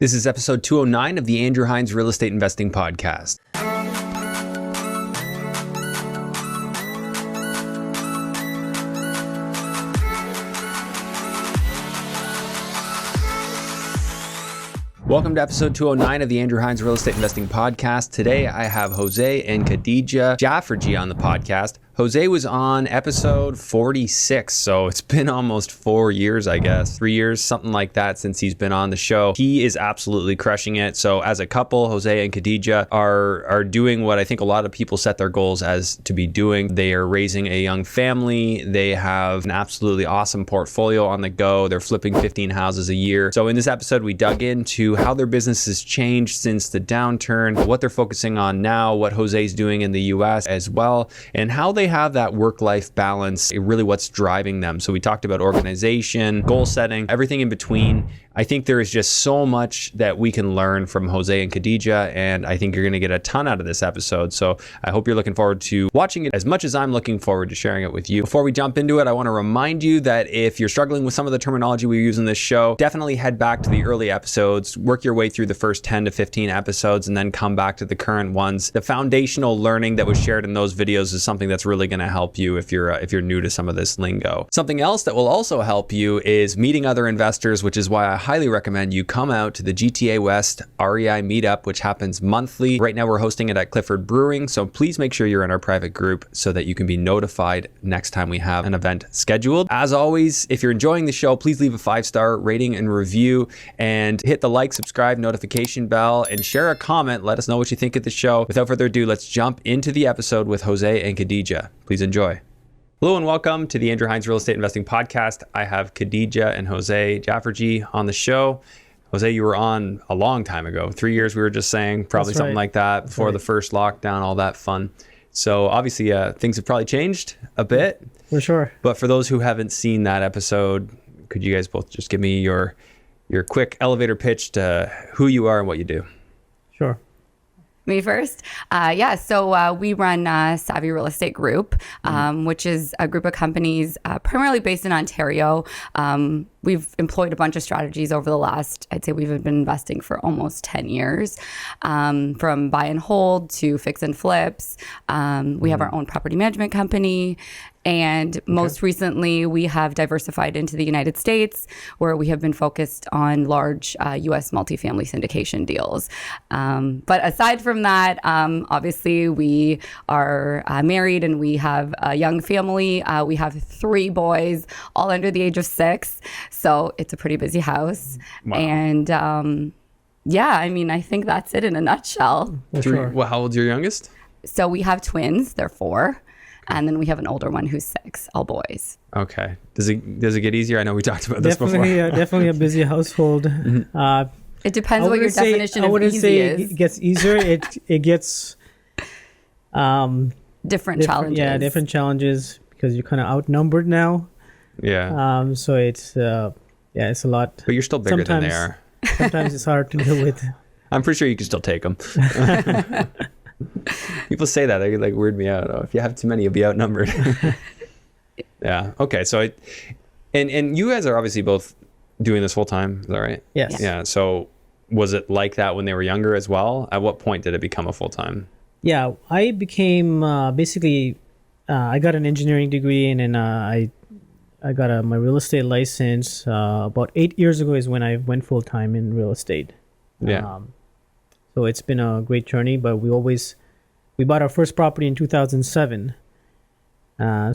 This is episode 209 of the Andrew Hines Real Estate Investing Podcast. Welcome to episode 209 of the Andrew Hines Real Estate Investing Podcast. Today I have Jose and Khadija Jafferji on the podcast. Jose was on episode 46, so it's been almost 4 years, I guess. 3 years, something like that, since he's been on the show. He is absolutely crushing it. So as a couple, Jose and Khadija are doing what I think a lot of people set their goals as to be doing. They are raising a young family. They have an absolutely awesome portfolio on the go. They're flipping 15 houses a year. So in this episode, we dug into how their business has changed since the downturn, what they're focusing on now, what Jose's doing in the US as well, and how they have that work-life balance, really what's driving them. So we talked about organization, goal setting, everything in between. I think there is just so much that we can learn from Jose and Khadija, and I think you're going to get a ton out of this episode. So I hope you're looking forward to watching it as much as I'm looking forward to sharing it with you. Before we jump into it, I want to remind you that if you're struggling with some of the terminology we use in this show, definitely head back to the early episodes, work your way through the first 10 to 15 episodes, and then come back to the current ones. The foundational learning that was shared in those videos is something that's really going to help you if you're new to some of this lingo. Something else that will also help you is meeting other investors, which is why I highly recommend you come out to the GTA West REI meetup, which happens monthly. Right now we're hosting it at Clifford Brewing, so please make sure you're in our private group so that you can be notified next time we have an event scheduled. As always, if you're enjoying the show, please leave a 5-star rating and review, and hit the like, subscribe, notification bell, and share a comment. Let us know what you think of the show. Without further ado, let's jump into the episode with Jose and Khadija. Please enjoy. Hello and welcome to the Andrew Hines Real Estate Investing Podcast. I have Khadija and Jose Jafferji on the show. Jose, you were on a long time ago, 3 years we were just saying, probably something like that, before the first lockdown, all that fun. So obviously things have probably changed a bit. For sure. But for those who haven't seen that episode, could you guys both just give me your quick elevator pitch to who you are and what you do? Sure. Me first? So we run Savvy Real Estate Group, which is a group of companies primarily based in Ontario. We've employed a bunch of strategies over the last, I'd say we've been investing for almost 10 years, from buy and hold to fix and flips. We have our own property management company. And most recently, we have diversified into the United States, where we have been focused on large U.S. multifamily syndication deals. But aside from that, obviously, we are married and we have a young family. We have 3 boys, all under the age of 6. So it's a pretty busy house. Wow. And I think that's it in a nutshell. Sure. Well, how old's your youngest? So we have twins. They're 4. And then we have an older one who's 6, all boys. Okay. Does it get easier? I know we talked about this before. Definitely a busy household. It depends what your definition of easy is. I wouldn't say it gets easier. It gets different challenges. Yeah, different challenges because you're kind of outnumbered now. Yeah. So it's it's a lot. But you're still bigger than they are. Sometimes it's hard to deal with. I'm pretty sure you can still take them. People say that, they like weird me out. Oh, if you have too many, you'll be outnumbered. Yeah. Okay. So, and you guys are obviously both doing this full time. Is that right? Yes. Yeah. So, was it like that when they were younger as well? At what point did it become a full time? Yeah, I became basically. I got an engineering degree, and then I got my real estate license about 8 years ago. Is when I went full time in real estate. Yeah. So it's been a great journey, but we bought our first property in 2007,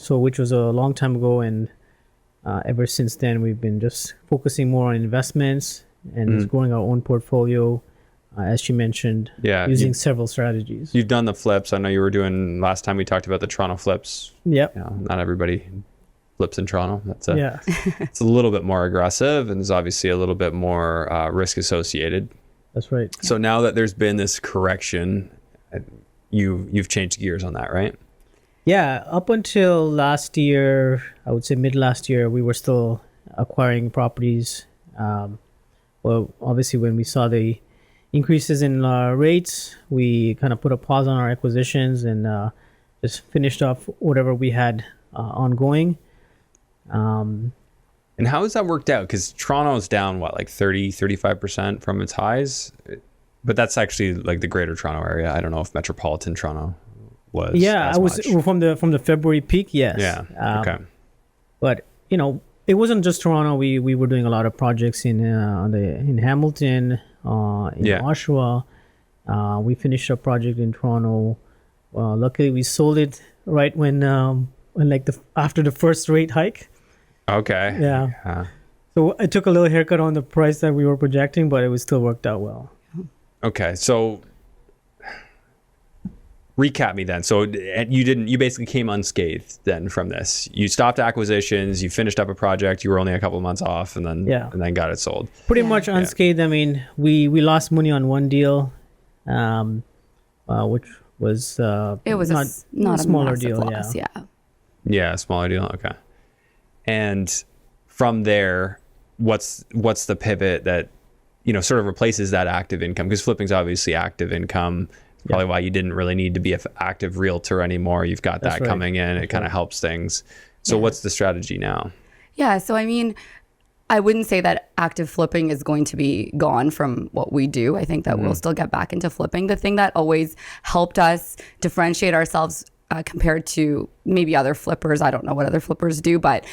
which was a long time ago, and ever since then we've been just focusing more on investments and just growing our own portfolio, as she mentioned, using several strategies. You've done the flips. I know you were doing, last time we talked about the Toronto flips. Yep. Not everybody flips in Toronto. It's a little bit more aggressive, and there's obviously a little bit more risk associated. That's right. So now that there's been this correction, you've changed gears on that, right? Yeah. Up until last year, I would say mid last year, we were still acquiring properties. Well, obviously, when we saw the increases in rates, we kind of put a pause on our acquisitions and just finished off whatever we had ongoing. And how has that worked out? Because Toronto's down, what, like 35% from its highs? But that's actually like the greater Toronto area. I don't know if metropolitan Toronto was. Yeah, I was much. from the February peak. Yes. Yeah. Okay. But it wasn't just Toronto. We were doing a lot of projects in Hamilton, in Oshawa. We finished a project in Toronto. Luckily, we sold it right when after the first rate hike. Okay. Yeah. So I took a little haircut on the price that we were projecting, but it was still worked out well. Okay, so recap me then. So you basically came unscathed then from this. You stopped acquisitions, you finished up a project, you were only a couple of months off, and then got it sold. Pretty much unscathed. I mean, we lost money on one deal, which was it was not a smaller deal. Loss, Yeah, a smaller deal. Okay. And from there, what's the pivot that sort of replaces that active income? Because flipping's obviously active income. Probably why you didn't really need to be an active realtor anymore. You've got that coming in. It kind of helps things. So what's the strategy now? Yeah. So, I mean, I wouldn't say that active flipping is going to be gone from what we do. I think that we'll still get back into flipping. The thing that always helped us differentiate ourselves compared to maybe other flippers, I don't know what other flippers do, but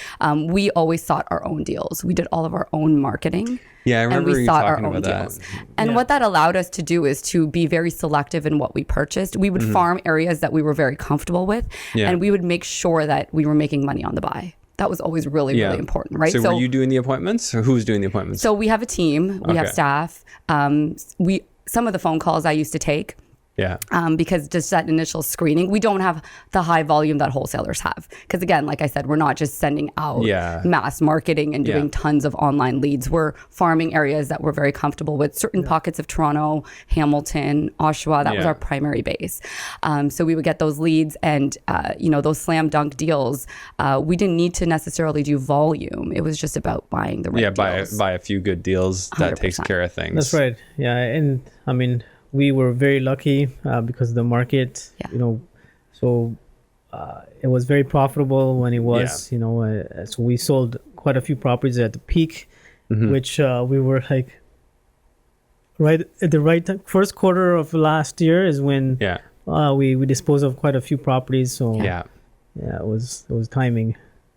we always sought our own deals. We did all of our own marketing. Yeah, I remember you talking about that. And what that allowed us to do is to be very selective in what we purchased. We would farm areas that we were very comfortable with, and we would make sure that we were making money on the buy. That was always really important, right? So were you doing the appointments, or who was doing the appointments? So we have a team, we have staff. Some of the phone calls I used to take. Yeah. Because just that initial screening, we don't have the high volume that wholesalers have. Because again, like I said, we're not just sending out mass marketing and doing tons of online leads. We're farming areas that we're very comfortable with. Certain pockets of Toronto, Hamilton, Oshawa, that was our primary base. So we would get those leads and, those slam dunk deals. We didn't need to necessarily do volume. It was just about buying the right deals. Buy a few good deals. That 100%. Takes care of things. That's right. Yeah. And I mean, we were very lucky because of the market, so it was very profitable when it was, so we sold quite a few properties at the peak, which we were like right at the right time. First quarter of last year is when we disposed of quite a few properties. So it was timing.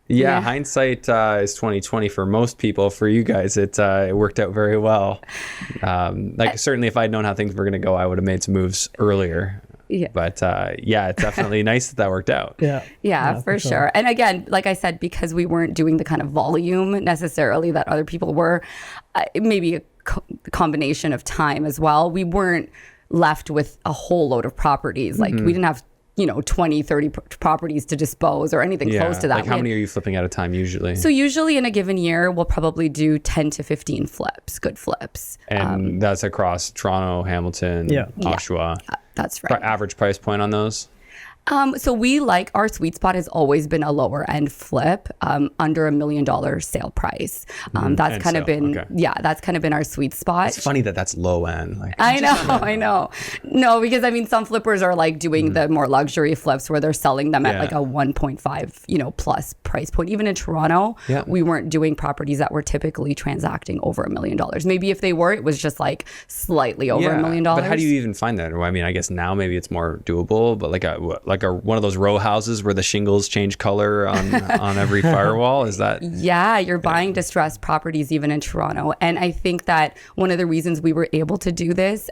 Yeah, hindsight is 20/20 for most people. For you guys, it worked out very well. Certainly, if I'd known how things were going to go, I would have made some moves earlier. Yeah. But it's definitely nice that worked out. Yeah, for sure. And again, like I said, because we weren't doing the kind of volume necessarily that other people were, maybe a combination of time as well. We weren't left with a whole load of properties. Like we didn't have 20, 30 properties to dispose or anything close to that. Like how many are you flipping at a time usually? So usually in a given year, we'll probably do 10 to 15 flips, good flips. And that's across Toronto, Hamilton, Oshawa. Yeah, that's right. Average price point on those? So we our sweet spot has always been a lower end flip, under $1 million sale price. That's kind of been, that's kind of been our sweet spot. It's funny that's low end. I know. No, because I mean, some flippers are like doing the more luxury flips where they're selling them at like a 1.5, plus price point. Even in Toronto, we weren't doing properties that were typally transacting over $1 million. Maybe if they were, it was just like slightly over $1 million. But how do you even find that? Well, I mean, I guess now maybe it's more doable, but like one of those row houses where the shingles change color on every firewall? Is that? Yeah, you're buying distressed properties even in Toronto. And I think that one of the reasons we were able to do this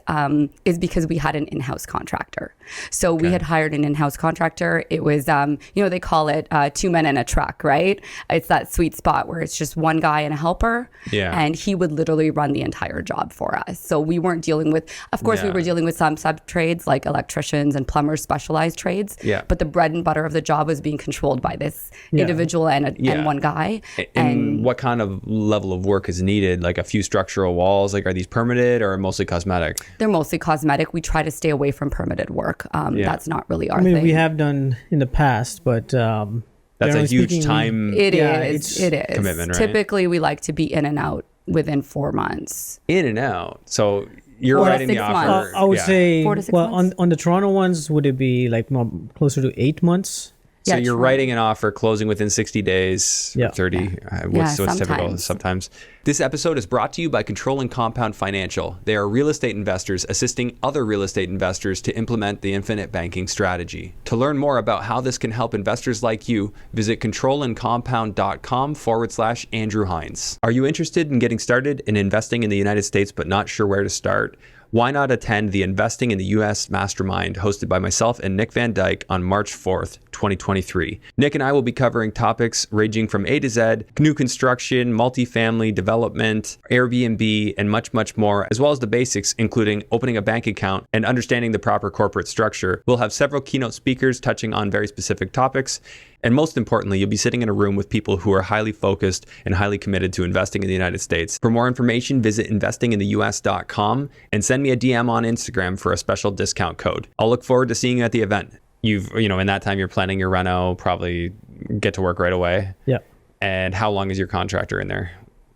is because we had an in-house contractor. So we had hired an in-house contractor. It was, they call it 2 men and a truck, right? It's that sweet spot where it's just one guy and a helper. Yeah. And he would literally run the entire job for us. So we weren't dealing with, of course, we were dealing with some sub trades like electricians and plumbers, specialized trades. Yeah. But the bread and butter of the job was being controlled by this individual and one guy. And what kind of level of work is needed? Like a few structural walls? Like, are these permitted or mostly cosmetic? They're mostly cosmetic. We try to stay away from permitted work. That's not really our thing. We have done in the past, but that's a huge time. It is commitment, right? Typically, we like to be in and out within 4 months. In and out. So you're writing the offer. I would say, 4 to 6 months. on the Toronto ones, would it be like more closer to 8 months? So Yeah, you're true. writing an offer, closing within 60 days, Yeah. 30. Yeah, What's typical sometimes. sometimes. This episode is brought to you by Control and Compound Financial. They are real estate investors assisting other real estate investors to implement the infinite banking strategy. To learn more about how this can help investors like you, visit controlandcompound.com/Andrew Hines. Are you interested in getting started in investing in the United States but not sure where to start? Why not attend the Investing in the U.S. Mastermind hosted by myself and Nick Van Dyke on March 4th, 2023. Nick and I will be covering topics ranging from A to Z, new construction, multifamily development, Airbnb, and much, much more, as well as the basics, including opening a bank account and understanding the proper corporate structure. We'll have several keynote speakers touching on very specific topics. And most importantly, you'll be sitting in a room with people who are highly focused and highly committed to investing in the United States. For more information, visit investingintheus.com and send me a DM on Instagram for a special discount code. I'll look forward to seeing you at the event. In that time you're planning your reno, probably get to work right away. Yeah. And how long is your contractor in there?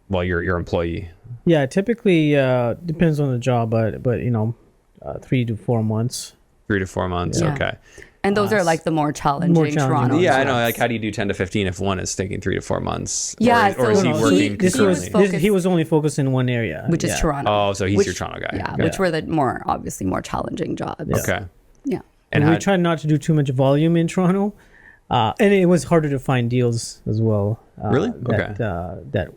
Well, your employee. Yeah, typically depends on the job, but 3 to 4 months. 3 to 4 months. Yeah. Okay. And those are like the more challenging, Toronto Yeah, I jobs. know. Like, how do you do 10 to 15 if one is taking 3 to 4 months? Yeah, or is he so working This concurrently? was he was only focused in one area, which is yeah. Toronto. Oh, so he's Which- your Toronto guy. Yeah, Okay. which were the obviously more challenging jobs. Okay. Yeah. And we how, tried not to do too much volume in Toronto, and it was harder to find deals as well. Really? That that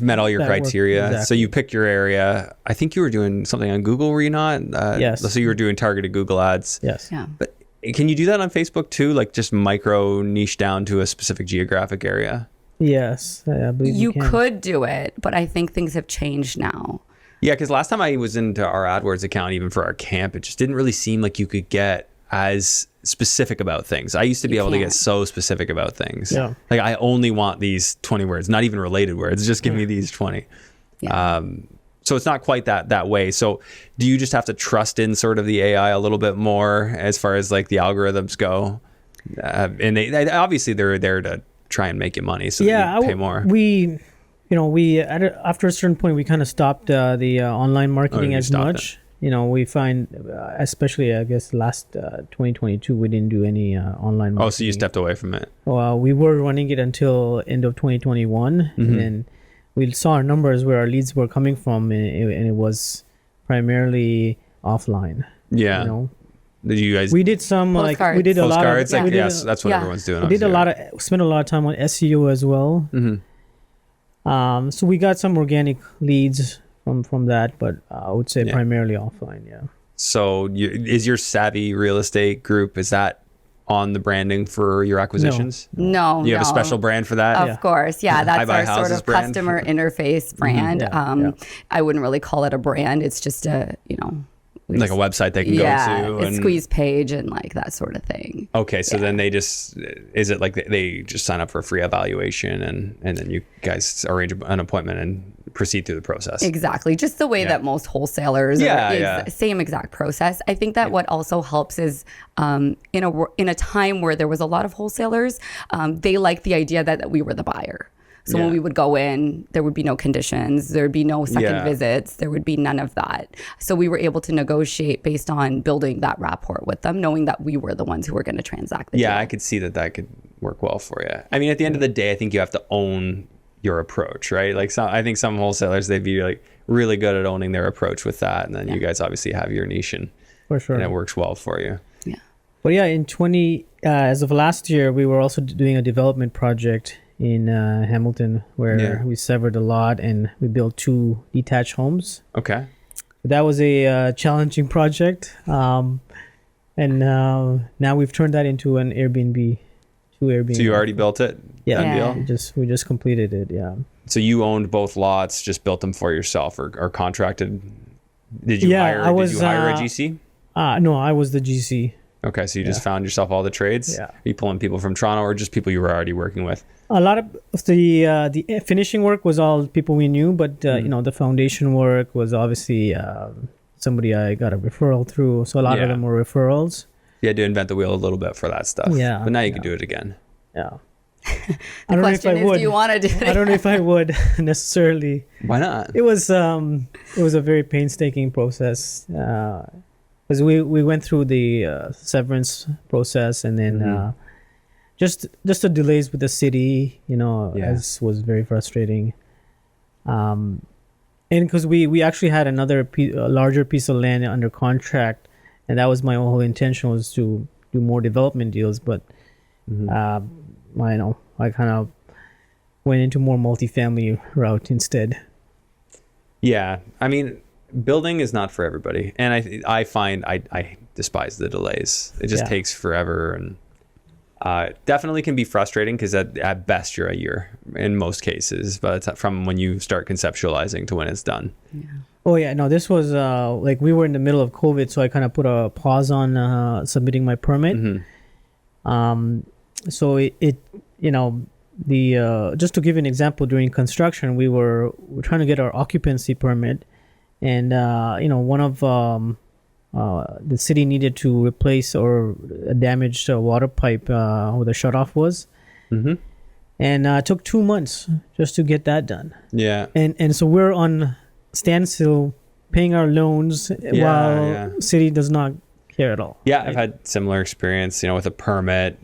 met all your that worked, criteria. So exactly. you picked your area. I think you were doing something on Google, were you not? Yes. So you were doing targeted Google ads. Yes. Yeah. But can you do that on Facebook too? Like just micro niche down to a specific geographic area? Yes, I believe You can. could do it, but I think things have changed now. Yeah, because last time I was into our AdWords account, even for our camp, it just didn't really seem like you could get as specific about things. I used to be able to get can't. so specific about things. Yeah. Like I only want these 20 words, not even related words. Just give me these 20. Yeah. So it's not quite that way. So do you just have to trust in sort of the AI a little bit more as far as like the algorithms go? And they obviously they're there to try and make you money, so that you pay more. After a certain point, we kind of stopped the online marketing you as stopped much. We find, especially I guess last 2022, we didn't do any online marketing. Oh, so you stepped away from it. Well, we were running it until end of 2021, and we saw our numbers where our leads were coming from, and it was primarily offline. Yeah. Did you guys We did some we did a lot of postcards? Like, we did yes, that's what yeah. everyone's doing. we did a obviously. lot of spent a lot of time on SEO as well. So we got some organic leads from that, but I would say primarily offline. Yeah. So is your Savvy Real Estate group, is that on the branding for your acquisitions? No, You have a no. special brand for that? Of course, yeah. I That's Buy our sort Houses of brand. customer interface brand. Yeah. I wouldn't really call it a brand. It's just Like a website they can go to? a squeeze page and like that sort of thing. Okay, so then they just, is it like they just sign up for a free evaluation and then you guys arrange an appointment and proceed through the process? Exactly. Just the way that most wholesalers same exact process. I think that what also helps is in a time where there was a lot of wholesalers, they liked the idea that we were the buyer. So when we would go in, there would be no conditions, there would be no second visits, there would be none of that. So we were able to negotiate based on building that rapport with them, knowing that we were the ones who were going to transact the deal. I could see that could work well for you. I mean, at the end of the day, I think you have to own your approach, right? Like I think some wholesalers, they'd be like really good at owning their approach with that. And then you guys obviously have your niche and it works well for you. Yeah. But in as of last year, we were also doing a development project in Hamilton where we severed a lot and we built 2 detached homes. Okay. That was a challenging project, and now we've turned that into an Airbnb. 2 Airbnb. So you already built it? Yeah. Done deal? We just completed it. Yeah. So you owned both lots, just built them for yourself or contracted? Did you hire a GC? No, I was the GC. Okay, so you just found yourself all the trades? Yeah. Are you pulling people from Toronto or just people you were already working with? A lot of the finishing work was all people we knew, but the foundation work was obviously somebody I got a referral through. So a lot of them were referrals. You had to invent the wheel a little bit for that stuff. Yeah. But now you can do it again. Yeah. The question is, do you want to do it? I don't know if I would necessarily. Why not? It was a very painstaking process because we went through the severance process and then just the delays with the city, as was very frustrating. And because we actually had a larger piece of land under contract, and that was my whole intention, was to do more development deals, but I kind of went into more multifamily route instead. Yeah, I mean, building is not for everybody, and I find I despise the delays. It just takes forever, and definitely can be frustrating because at best you're a year in most cases, but it's from when you start conceptualizing to when it's done. Yeah. Oh yeah, no, this was like we were in the middle of COVID, so I kind of put a pause on submitting my permit. So it just to give you an example, during construction, we're trying to get our occupancy permit, and one of the city needed to replace or a damaged water pipe where the shutoff was, and it took 2 months just to get that done. Yeah, and so we're on standstill paying our loans while city does not care at all. Yeah, I've had similar experience, with a permit.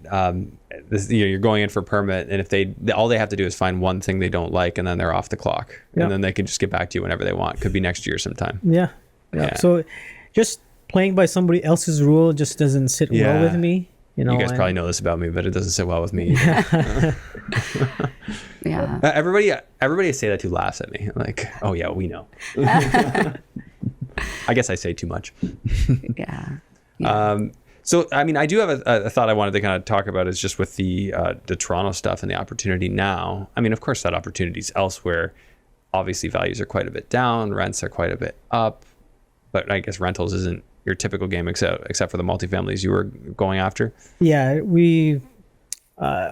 You're going in for a permit, and if all they have to do is find one thing they don't like, and then they're off the clock, and then they can just get back to you whenever they want. Could be next year sometime. Yeah. So just playing by somebody else's rule just doesn't sit well with me. You guys probably know this about me, but it doesn't sit well with me. Yeah. Everybody I say that to laughs at me. Like, oh yeah, we know. I guess I say too much. Yeah. So, I mean, I do have a thought I wanted to kind of talk about, is just with the Toronto stuff and the opportunity now. I mean, of course, that opportunity's elsewhere. Obviously, values are quite a bit down, rents are quite a bit up, but I guess rentals isn't your typical game except for the multifamilies you were going after. Yeah, we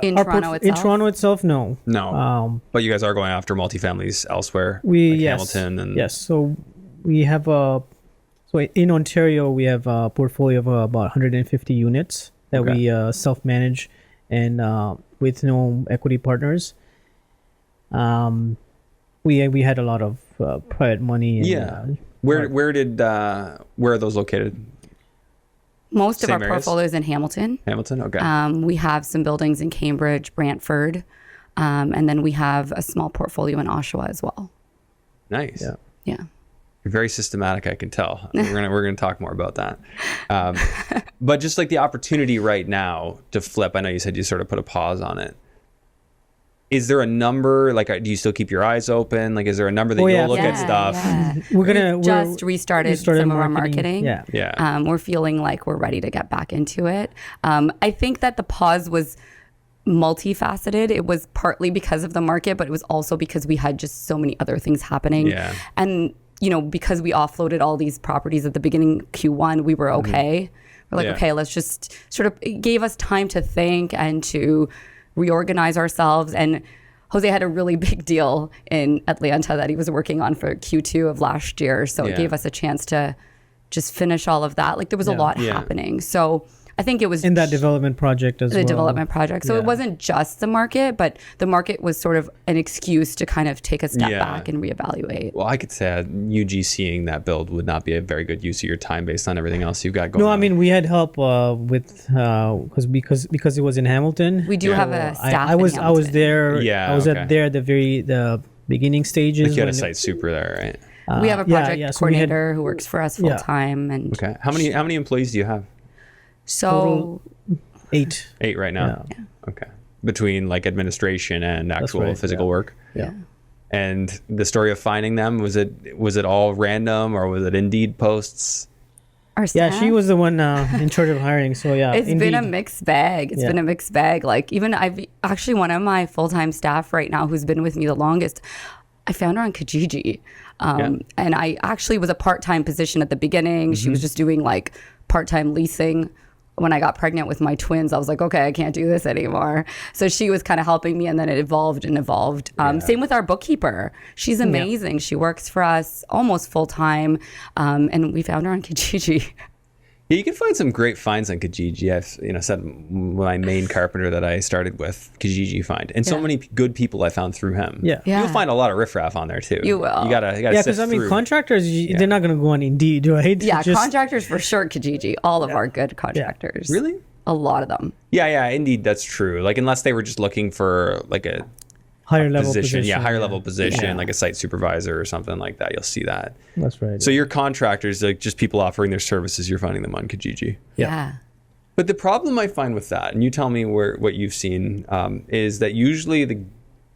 in Toronto itself, no. But you guys are going after multifamilies elsewhere, Hamilton and So we have So in Ontario, we have a portfolio of about 150 units that we self-manage and with no equity partners. We had a lot of private money. And, where are those located? Most of our areas? portfolio is in Hamilton. Hamilton, okay. We have some buildings in Cambridge, Brantford, and then we have a small portfolio in Oshawa as well. Nice. Yeah. You're very systematic, I can tell. We're gonna talk more about that. But just like the opportunity right now to flip, I know you said you sort of put a pause on it. Is there a number? Like, do you still keep your eyes open? Like, is there a number that you'll look at stuff? Yeah. We just restarted some of our marketing. Yeah. We're feeling like we're ready to get back into it. I think that the pause was multifaceted. It was partly because of the market, but it was also because we had just so many other things happening. Yeah. And because we offloaded all these properties at the beginning of Q1, we were okay. We're like, okay, let's just it gave us time to think and to reorganize ourselves. And Jose had a really big deal in Atlanta that he was working on for Q2 of last year. So it gave us a chance to just finish all of that. Like, there was a lot happening. So I think it was in that development project as well. The development project. So it wasn't just the market, but the market was sort of an excuse to kind of take a step back and reevaluate. Well, I could say UGCing that build would not be a very good use of your time based on everything else you've got going on. No, I mean, we had help with because it was in Hamilton. We do have a staff. I was there. Yeah, I was there at the beginning stages. Like, you had a site super there, right? We have a project coordinator who works for us full time. And okay, how many employees do you have? So 8 right now. Yeah. Okay, between like administration and actual physical work. Yeah. And the story of finding them, was it all random, or was it Indeed posts? Our staff? Yeah, she was the one in charge of hiring. So it's been a mixed bag. It's been a mixed bag. Like, even one of my full-time staff right now who's been with me the longest, I found her on Kijiji. And I actually was a part-time position at the beginning. She was just doing like part-time leasing. When I got pregnant with my twins, I was like, okay, I can't do this anymore. So she was kind of helping me, and then it evolved and evolved. Same with our bookkeeper. She's amazing. She works for us almost full time. And we found her on Kijiji. Yeah, you can find some great finds on Kijiji. I've said my main carpenter that I started with, Kijiji find, and so many good people I found through him. Yeah. You'll find a lot of riffraff on there too. You will. You gotta. Yeah, because contractors, they're not going to go on Indeed, right? Yeah, contractors for sure. Kijiji, all of our good contractors. Really? a lot of them. Yeah, indeed, that's true. Like unless they were just looking for like a higher level position. Yeah, higher level position, Yeah. like a site supervisor or something like that. You'll see that. That's right. So your contractors, like just people offering their services, you're finding them on Kijiji. Yeah. But the problem I find with that, and you tell me what you've seen, is that usually the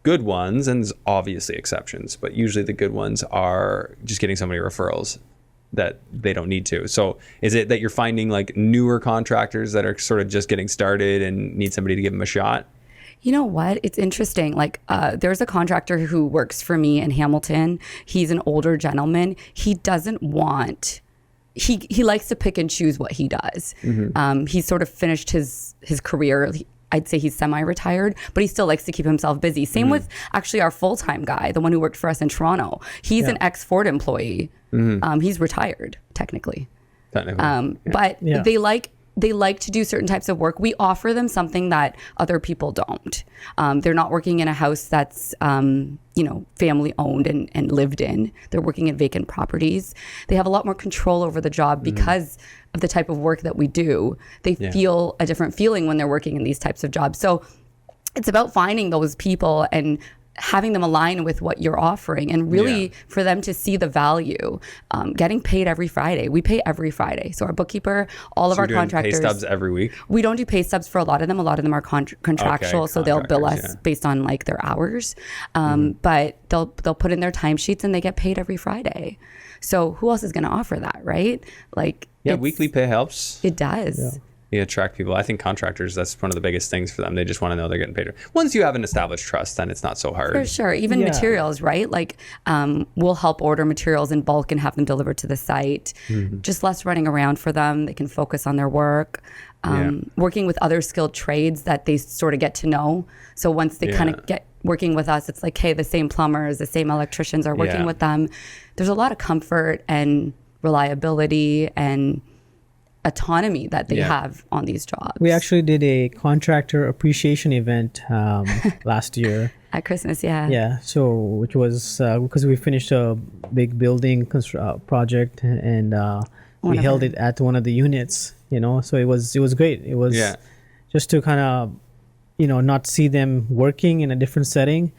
good ones, and there's obviously exceptions, but usually the good ones are just getting somebody referrals that they don't need to. So is it that you're finding like newer contractors that are sort of just getting started and need somebody to give them a shot? You know what? It's interesting. Like, there's a contractor who works for me in Hamilton. He's an older gentleman. He doesn't want. He likes to pick and choose what he does. He's sort of finished his career. I'd say he's semi-retired, but he still likes to keep himself busy. Same with actually our full-time guy, the one who worked for us in Toronto. He's an ex-Ford employee. He's retired technically. But they like to do certain types of work. We offer them something that other people don't. They're not working in a house that's, family owned and lived in. They're working in vacant properties. They have a lot more control over the job because of the type of work that we do. They feel a different feeling when they're working in these types of jobs. So it's about finding those people and having them align with what you're offering, and really for them to see the value. Getting paid every Friday. We pay every Friday. So our bookkeeper, all of our contractors. Pay stubs every week? We don't do pay stubs for a lot of them. A lot of them are contractual, so they'll bill us based on like their hours. But they'll put in their timesheets and they get paid every Friday. So who else is going to offer that, right? Like, weekly pay helps. It does. You attract people. I think contractors, that's one of the biggest things for them. They just want to know they're getting paid. Once you have an established trust, then it's not so hard. For sure. Even materials, right? Like, we'll help order materials in bulk and have them delivered to the site. Just less running around for them. They can focus on their work. Working with other skilled trades that they sort of get to know. So once they kind of get working with us, it's like, hey, the same plumbers, the same electricians are working with them. There's a lot of comfort and reliability and autonomy that they have on these jobs. We actually did a contractor appreciation event last year. At Christmas, yeah. Yeah, so which was because we finished a big building project, and we held it at one of the units, so it was great. It was just to kind of, not see them working in a different setting.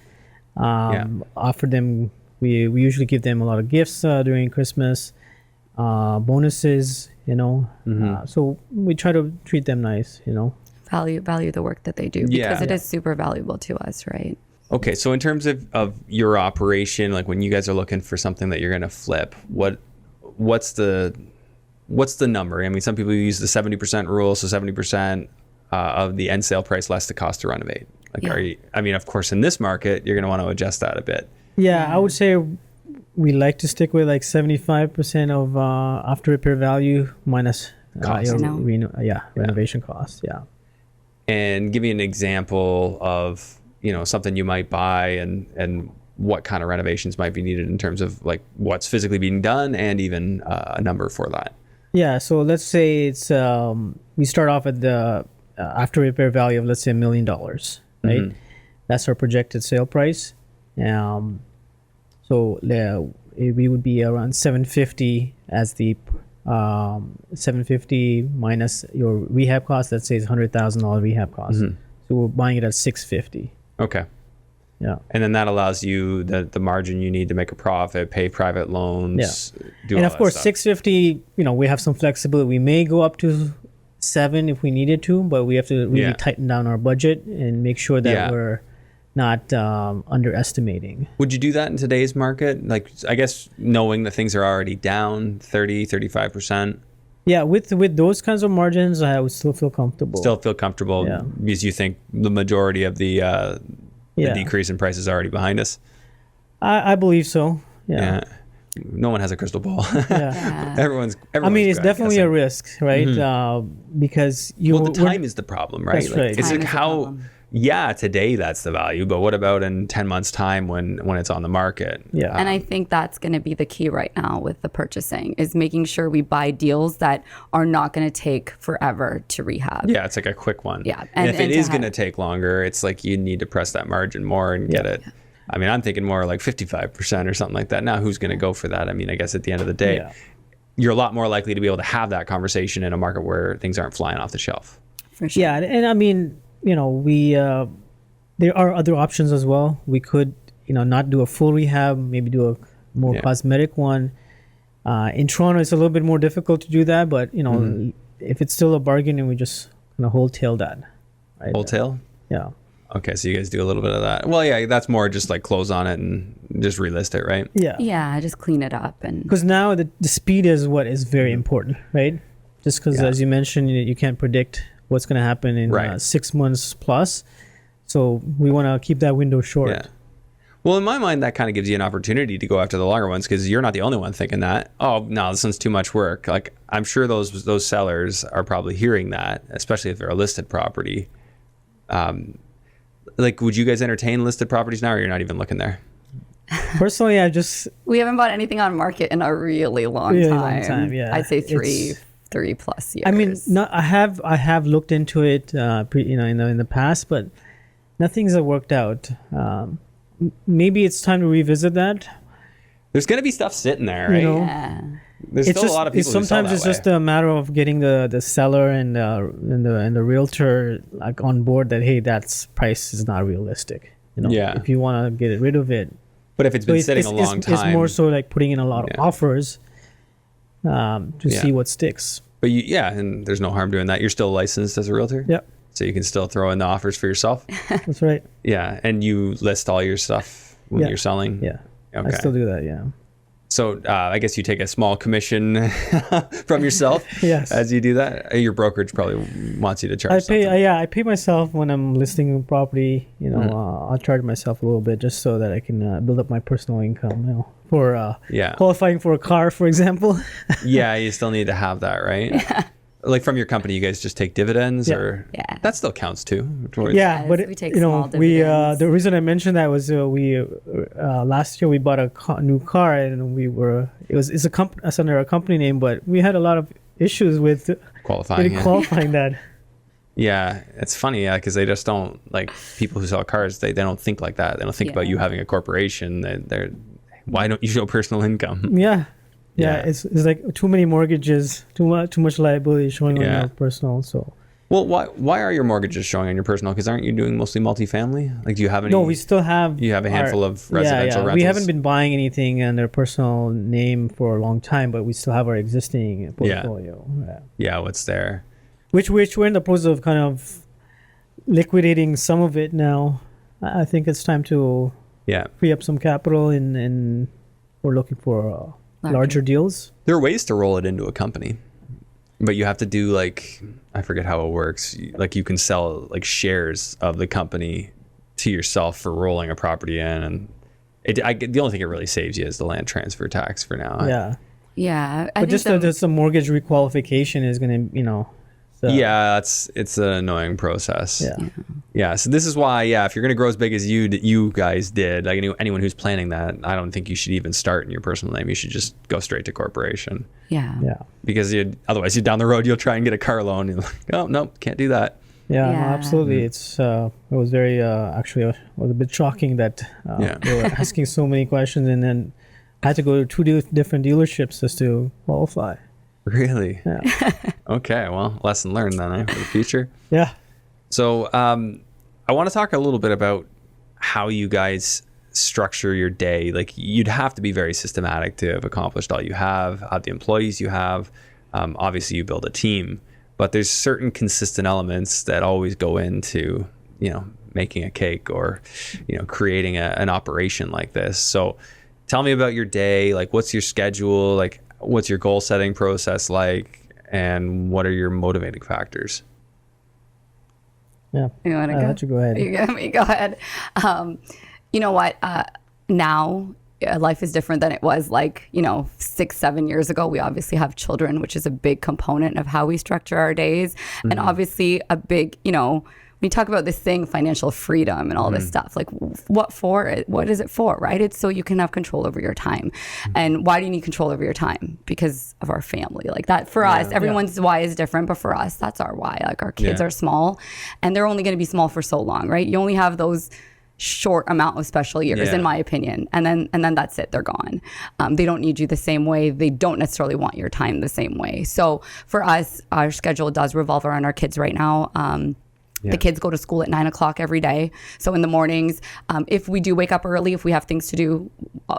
Offer them, we usually give them a lot of gifts during Christmas, bonuses, so we try to treat them nice, Value the work that they do, because it is super valuable to us, right? Okay, so in terms of your operation, like when you guys are looking for something that you're going to flip, what's the number? I mean, some people use the 70% rule, so 70% of the end sale price less the cost to renovate. Like, of course, in this market, you're going to want to adjust that a bit. Yeah, I would say we like to stick with like 75% of after repair value minus renovation costs. Yeah. And give me an example of something you might buy and what kind of renovations might be needed in terms of like what's physically being done and even a number for that. Yeah. So let's say it's we start off at the after repair value of, let's say, $1 million, right? That's our projected sale price. So we would be around 750 as the 750 minus your rehab cost. Let's say it's $100,000 rehab cost. So we're buying it at 650. Okay. Yeah. And then that allows you the margin you need to make a profit, pay private loans. Yeah. And of course, 650. We have some flexibility. We may go up to 7 if we needed to, but we have to really tighten down our budget and make sure that we're not underestimating. Would you do that in today's market? Like, I guess knowing that things are already down 30, 35%? Yeah, with those kinds of margins, I would still feel comfortable. Because you think the majority of the decrease in price is already behind us? I believe so. Yeah. No one has a crystal ball. Everyone's it's definitely a risk, right? Because the time is the problem, right? That's right. It's like how... today that's the value, but what about in 10 months time when it's on the market? Yeah. And I think that's going to be the key right now with the purchasing, is making sure we buy deals that are not going to take forever to rehab. Yeah, it's like a quick one. Yeah. And if it is going to take longer, it's like you need to press that margin more and get it. I mean, I'm thinking more like 55% or something like that. Now, who's going to go for that? I mean, I guess at the end of the day, you're a lot more likely to be able to have that conversation in a market where things aren't flying off the shelf. For sure. Yeah, and I mean, we there are other options as well. We could, not do a full rehab, maybe do a more cosmetic one. In Toronto, it's a little bit more difficult to do that, but if it's still a bargain, and we just kind of wholesale that. Right? Wholesale? Yeah. Okay, so you guys do a little bit of that. Well, yeah, that's more just like close on it and just relist it, right? Yeah. Yeah, just clean it up. And because now the speed is what is very important, right? Just because, as you mentioned, you can't predict what's going to happen in 6 months plus. So we want to keep that window short. Yeah. Well, in my mind, that kind of gives you an opportunity to go after the longer ones because you're not the only one thinking that. Oh, no, this one's too much work. Like, I'm sure those sellers are probably hearing that, especially if they're a listed property. Like, would you guys entertain listed properties now, or you're not even looking there? Personally, we haven't bought anything on market in a really long time. Yeah, I'd say three plus years. I mean, I have looked into it, in the past, but nothing's worked out. Maybe it's time to revisit that. There's going to be stuff sitting there, right? Yeah. There's still a lot of people who sell sometimes that it's way. just a matter of getting the seller and the realtor like on board that, hey, that's price is not realistic. If you want to get rid of it. But if it's been sitting a long time, it's more so like putting in a lot of offers to see what sticks. But and there's no harm doing that. You're still licensed as a realtor. Yep. So you can still throw in the offers for yourself. That's right. Yeah, and you list all your stuff when you're selling. Yeah. Okay. I still do that. Yeah. So I guess you take a small commission from yourself as you do that. Your brokerage probably wants you to charge something. I pay myself when I'm listing a property. I'll charge myself a little bit just so that I can build up my personal income. For qualifying for a car, for example. Yeah, you still need to have that, right? Yeah. Like from your company, you guys just take dividends, or that still counts too. But we take small dividends. The reason I mentioned that was we last year we bought a new car, and it's under a company name, but we had a lot of issues with qualifying that. Yeah, it's funny, because they just don't, like, people who sell cars, they don't think like that. They don't think about you having a corporation. Why don't you show personal income? Yeah, it's like too many mortgages, too much liability showing on your personal. So, well, why are your mortgages showing on your personal? Because aren't you doing mostly multifamily? Like, do you have any? No, we still have. You have a handful of residential rentals. We haven't been buying anything under personal name for a long time, but we still have our existing portfolio. Yeah, what's there? Which we're in the process of kind of liquidating some of it now. I think it's time to free up some capital, and we're looking for. Larger deals. There are ways to roll it into a company, but you have to do I forget how it works. Like you can sell like shares of the company to yourself for rolling a property in, and the only thing it really saves you is the land transfer tax for now. Yeah. But just the mortgage requalification is going to, it's an annoying process. Yeah. So this is why, if you're going to grow as big as you guys did, like anyone who's planning that, I don't think you should even start in your personal name. You should just go straight to corporation. Yeah. Because otherwise, down the road, you'll try and get a car loan. You're like, oh no, can't do that. Yeah. No, absolutely. It was very actually it was a bit shocking that they were asking so many questions, and then I had to go to 2 different dealerships just to qualify. Really? Yeah. Okay. Well, lesson learned then, for the future. Yeah. So I want to talk a little bit about how you guys structure your day. Like, you'd have to be very systematic to have accomplished all you have the employees you have. Obviously, you build a team, but there's certain consistent elements that always go into, making a cake or, creating an operation like this. So tell me about your day. Like, what's your schedule? Like, what's your goal setting process like? And what are your motivating factors? Yeah. You want to go? I'll let you go ahead. You got me. Go ahead. You know what? Now life is different than it was 6-7 years ago. We obviously have children, which is a big component of how we structure our days. Mm-hmm. And obviously a big, we talk about this thing, financial freedom and all this stuff. Like, what for? What is it for, right? It's so you can have control over your time. And why do you need control over your time? Because of our family. Like that for us, everyone's why is different, but for us, that's our why. Like, our kids are small, and they're only going to be small for so long, right? You only have those short amount of special years, in my opinion. And then that's it. They're gone. They don't need you the same way. They don't necessarily want your time the same way. So for us, our schedule does revolve around our kids right now. The kids go to school at 9 o'clock every day. So in the mornings, if we do wake up early, if we have things to do,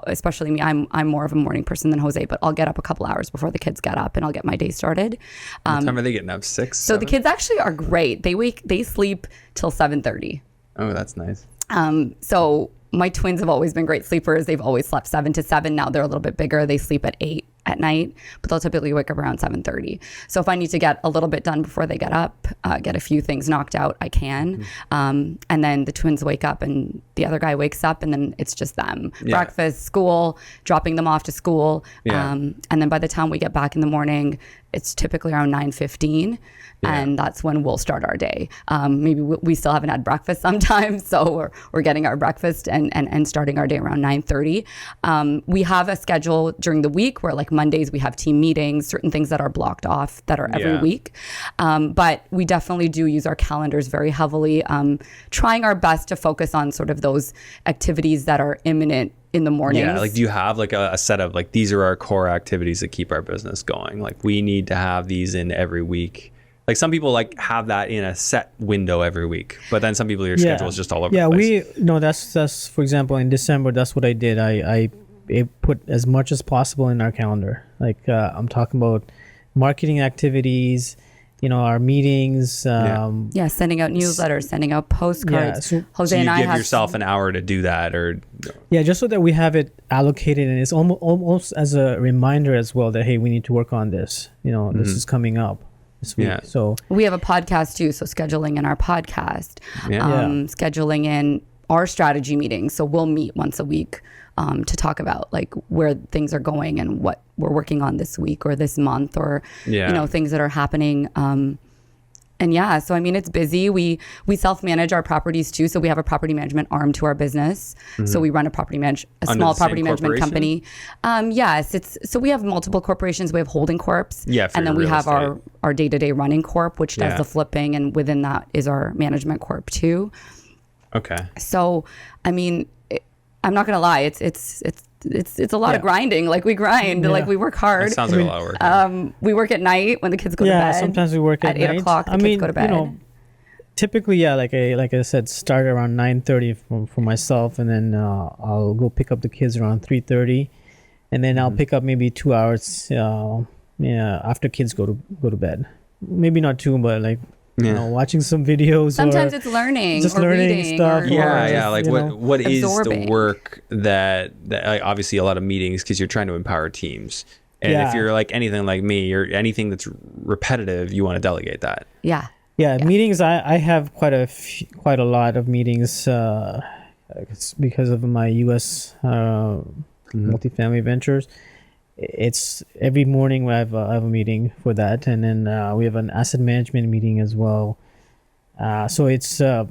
especially me, I'm more of a morning person than Jose, but I'll get up a couple hours before the kids get up and I'll get my day started. What time are they getting up? 6? So 7? the kids actually are great. They sleep till 7:30. Oh, that's nice. So my twins have always been great sleepers. They've always slept 7 to 7. Now they're a little bit bigger. They sleep at 8 at night, but they'll typically wake up around 7:30. So if I need to get a little bit done before they get up, get a few things knocked out, I can. And then the twins wake up and the other guy wakes up and then it's just them. Breakfast, school, dropping them off to school. And then by the time we get back in the morning, it's typically around 9:15. And that's when we'll start our day. Maybe we still haven't had breakfast sometimes, so we're getting our breakfast and starting our day around 9:30. We have a schedule during the week where like Mondays we have team meetings, certain things that are blocked off that are every week. But we definitely do use our calendars very heavily, trying our best to focus on sort of those activities that are imminent in the mornings. Yeah, like do you have like a set of like, these are our core activities that keep our business going? Like we need to have these in every week. Like some people like have that in a set window every week, but then some people, your schedule is just all over the place. That's for example, in December, that's what I did. I put as much as possible in our calendar. Like I'm talking about marketing activities, our meetings. Sending out newsletters, sending out postcards. So Jose you and I give have yourself an hour to do that, or just so that we have it allocated, and it's almost as a reminder as well that hey, we need to work on this. This is coming up. So we have a podcast too, so scheduling in our podcast, scheduling in our strategy meetings. So we'll meet once a week to talk about like where things are going and what we're working on this week or this month, or things that are happening. So I mean, it's busy. We self-manage our properties too. So we have a property management arm to our business. So we run a small property management company. So we have multiple corporations. We have holding corps. And then we have our day-to-day running corp, which does the flipping, and within that is our management corp too. Okay. So I mean, I'm not gonna lie, it's a lot of grinding. Like we grind, like we work hard. That sounds like a lot of work. We work at night when the kids go to bed. Sometimes we work at 8 o'clock. The kids go to bed. Typically, like I said, start around 9:30 for myself, and then I'll go pick up the kids around 3:30, and then I'll pick up maybe 2 hours. After kids go to bed. Maybe not 2, but like. Watching some videos. Sometimes it's learning, just or learning reading, stuff. Like what is absorbing. the work that like, obviously a lot of meetings, because you're trying to empower teams. And if you're like anything like me, or anything that's repetitive, you want to delegate that. Meetings. I have quite a lot of meetings because of my U.S. Multifamily ventures. It's every morning I have a meeting for that, and then we have an asset management meeting as well. So it's I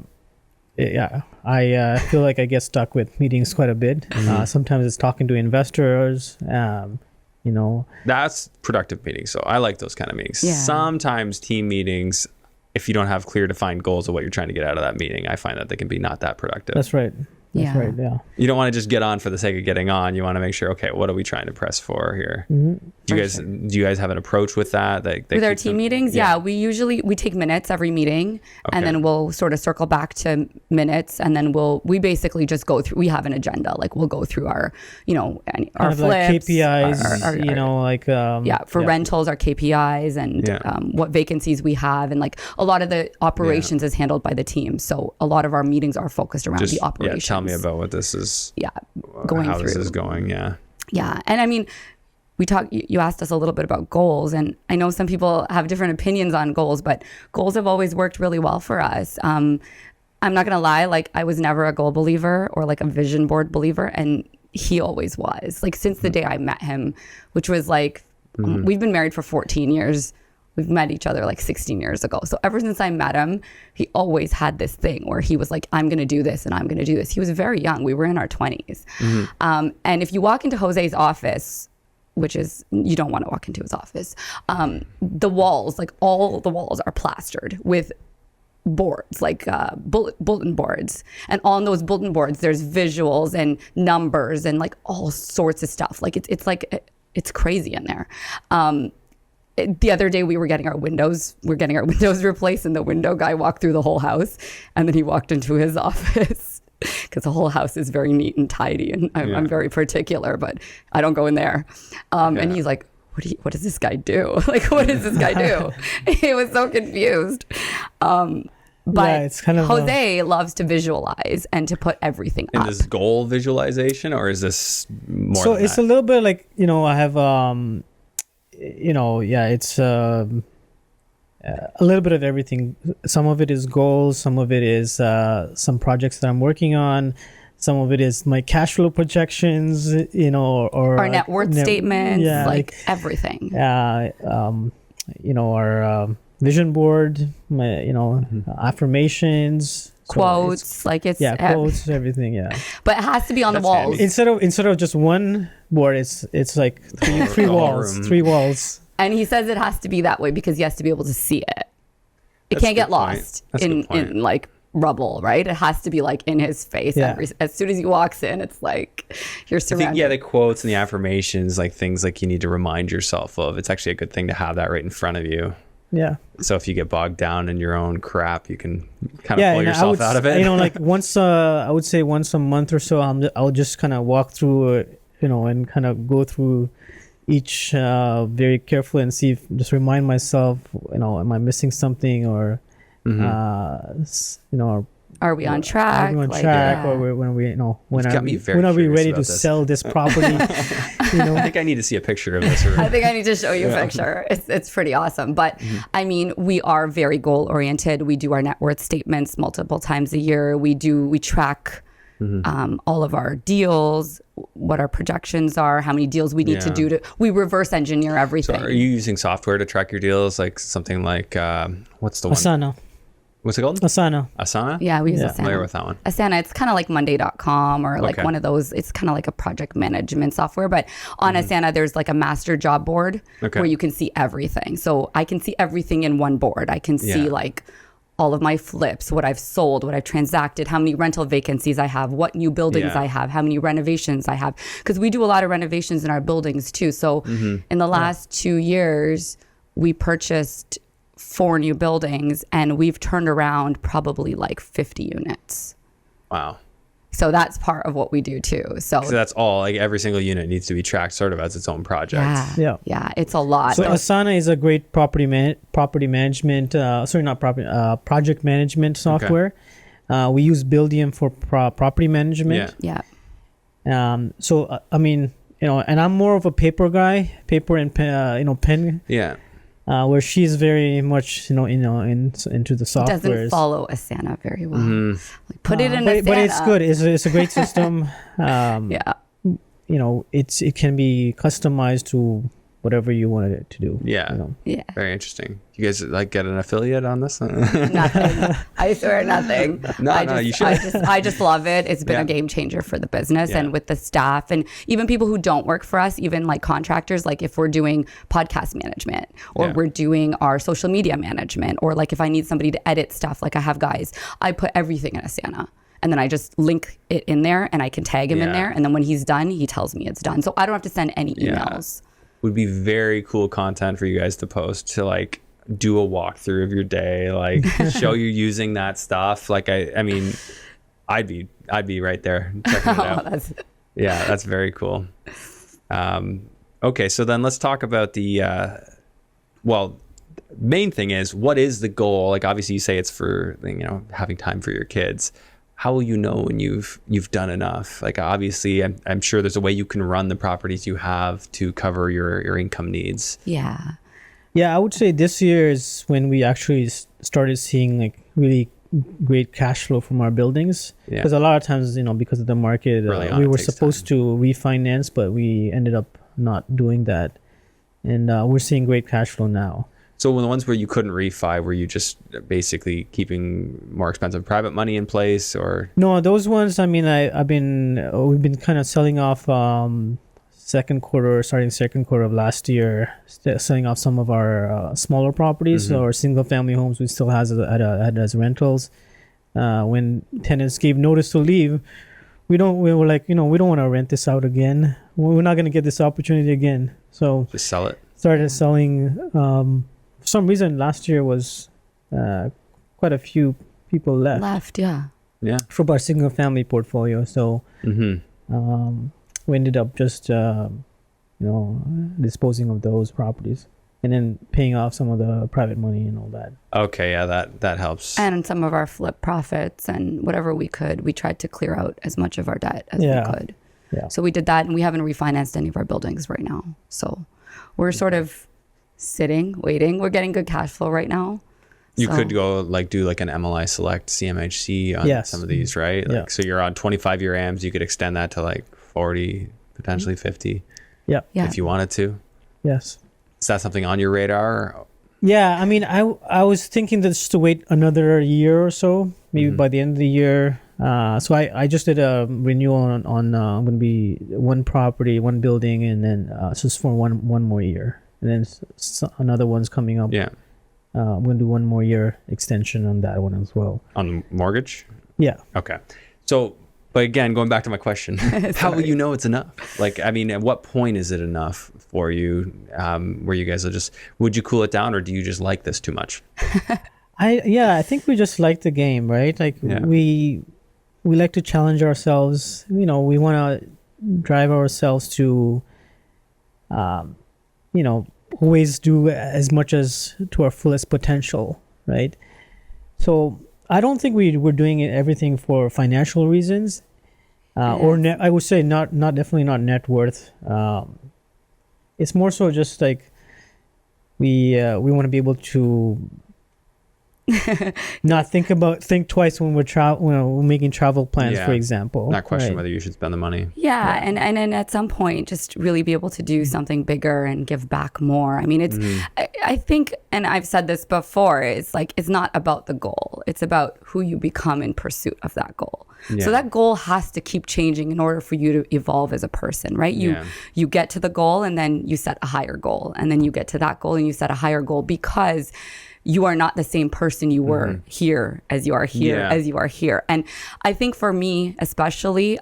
feel like I get stuck with meetings quite a bit. Sometimes it's talking to investors. That's productive meetings. So I like those kind of meetings. Sometimes team meetings, if you don't have clear defined goals of what you're trying to get out of that meeting, I find that they can be not that productive. That's right. That's right, yeah. You don't want to just get on for the sake of getting on. You want to make sure, okay, what are we trying to press for here? Do you guys have an approach with that? With our team meetings? Yeah, we take minutes every meeting, and then we'll sort of circle back to minutes, and then we basically just go through, we have an agenda. Like we'll go through our flips, like KPIs, for rentals, our KPIs, and what vacancies we have. And like a lot of the operations is handled by the team. So a lot of our meetings are focused around the operations. Tell me about what this is. Going how through. This is going. Yeah. And I mean, you asked us a little bit about goals, and I know some people have different opinions on goals, but goals have always worked really well for us. I'm not gonna lie, like I was never a goal believer or like a vision board believer, and he always was. Like since the day I met him, which was like we've been married for 14 years. We've met each other like 16 years ago. So ever since I met him, he always had this thing where he was like, I'm going to do this and I'm going to do this. He was very young. We were in our 20s. And if you walk into Jose's office, which is, you don't want to walk into his office, the walls, like all the walls are plastered with boards, like bulletin boards, and on those bulletin boards there's visuals and numbers and like all sorts of stuff. Like it's crazy in there. The other day we were getting our windows replaced, and the window guy walked through the whole house, and then he walked into his office because the whole house is very neat and tidy, and I'm very particular, but I don't go in there. And he's like, what does this guy do? Like, what does this guy do? He was so confused. But it's kind of Jose loves to visualize and to put everything up. Is this goal visualization, or is this more so than it's that? a little bit like, I have it's a little bit of everything. Some of it is goals, some of it is some projects that I'm working on, some of it is my cash flow projections, or our net worth statements, like everything. Our vision board, affirmations, quotes, quotes, everything. But it has to be on the walls. Handy. Instead of just one board, it's like three walls. And he says it has to be that way because he has to be able to see it. It can't get lost in like rubble, right? It has to be like in his face. As soon as he walks in, it's like you're surrounded. The quotes and the affirmations, like things like you need to remind yourself of. It's actually a good thing to have that right in front of you. Yeah. So if you get bogged down in your own crap, you can kind of pull yourself out of it. Like once, I would say once a month or so, I'll just kind of walk through, and kind of go through each very carefully and see just remind myself, am I missing something, or, are we on track? Are we on track? Or when are we ready to sell this property? I think I need to see a picture of this. I think I need to show you a picture. It's pretty awesome. But I mean, we are very goal oriented. We do our net worth statements multiple times a year. We track all of our deals, what our projections are, how many deals we need to do we reverse engineer everything. So are you using software to track your deals? Like something like, what's the one? Asana. What's it called? Asana? Yeah, we use Asana. Familiar with that one. Asana, it's kind of like Monday.com or like one of those. It's kind of like a project management software. But on Asana, there's like a master job board where you can see everything. So I can see everything in one board. I can see like all of my flips, what I've sold, what I've transacted, how many rental vacancies I have, what new buildings I have, how many renovations I have. Because we do a lot of renovations in our buildings too. So in the last 2 years, we purchased 4 new buildings, and we've turned around probably like 50 units. Wow. So that's part of what we do too. So that's all, like every single unit needs to be tracked sort of as its own project. Yeah, it's a lot. So Asana is a great property management, project management software. We use Buildium for property management. So I mean, and I'm more of a paper guy, paper and pen. Yeah. Where she's very much, into the software. Doesn't follow Asana very well. Like, put it in Asana. But it's good. It's a great system. It can be customized to whatever you wanted it to do. Yeah. Very interesting. You guys like get an affiliate on this? Nothing. I swear nothing. No, you should. I just love it. It's been a game changer for the business and with the staff, and even people who don't work for us, even like contractors, like if we're doing podcast management or we're doing our social media management, or like if I need somebody to edit stuff, like I have guys, I put everything in Asana. And then I just link it in there, and I can tag him in there. And then when he's done, he tells me it's done. So I don't have to send any emails. Would be very cool content for you guys to post, to like do a walkthrough of your day, like show you using that stuff. Like I mean, I'd be right there checking it out. That's very cool. Okay, so then let's talk about the main thing is, what is the goal? Like obviously you say it's for having time for your kids. How will you know when you've done enough? Like obviously, I'm sure there's a way you can run the properties you have to cover your income needs. Yeah, I would say this year is when we actually started seeing like really great cash flow from our buildings. Because a lot of times, because of the market, we were supposed to refinance, but we ended up not doing that, and we're seeing great cash flow now. So when the ones where you couldn't refi, were you just basically keeping more expensive private money in place, or? No, those ones, I mean, we've been kind of selling off starting second quarter of last year, selling off some of our smaller properties. So our single family homes we still had as rentals. When tenants gave notice to leave, we were like, we don't want to rent this out again. We're not going to get this opportunity again. So Just sell it. started selling. For some reason, last year was quite a few people left Yeah. from our single family portfolio. So we ended up just disposing of those properties and then paying off some of the private money and all that. Okay, yeah, that helps. And some of our flip profits and whatever we could, we tried to clear out as much of our debt as we could. Yeah. So we did that, and we haven't refinanced any of our buildings right now. So we're sort of sitting, waiting. We're getting good cash flow right now. You So- could go do like an MLI Select CMHC on some of these, right? Like, so you're on 25-year AMs, you could extend that to like 40, potentially 50 Yeah. if you wanted to. Yes. Is that something on your radar? Yeah, I mean, I was thinking that just to wait another year or so, maybe by the end of the year. So I just did a renewal on going to be one property, one building, and then just for one more year, and then another one's coming up. Yeah. I'm going to do one more year extension on that one as well. On mortgage? Yeah. Okay. So, but again, going back to my question, how will you know it's enough? Like, I mean, at what point is it enough for you? Where you guys would you cool it down, or do you just like this too much? I think we just like the game, right? Like we like to challenge ourselves. We want to drive ourselves to, always do as much as to our fullest potential, right? So I don't think we're doing everything for financial reasons, or I would say definitely not net worth. It's more so just like we want to be able to not think twice when we're making travel plans, for example. Not question whether you should spend the money. Yeah. And then at some point, just really be able to do something bigger and give back more. I mean, it's, I think, and I've said this before, it's like, it's not about the goal. It's about who you become in pursuit of that goal. Yeah. So that goal has to keep changing in order for you to evolve as a person, right? You get to the goal and then you set a higher goal, and then you get to that goal and you set a higher goal, because you are not the same person you were here as you are here as you are here. And I think for me, especially,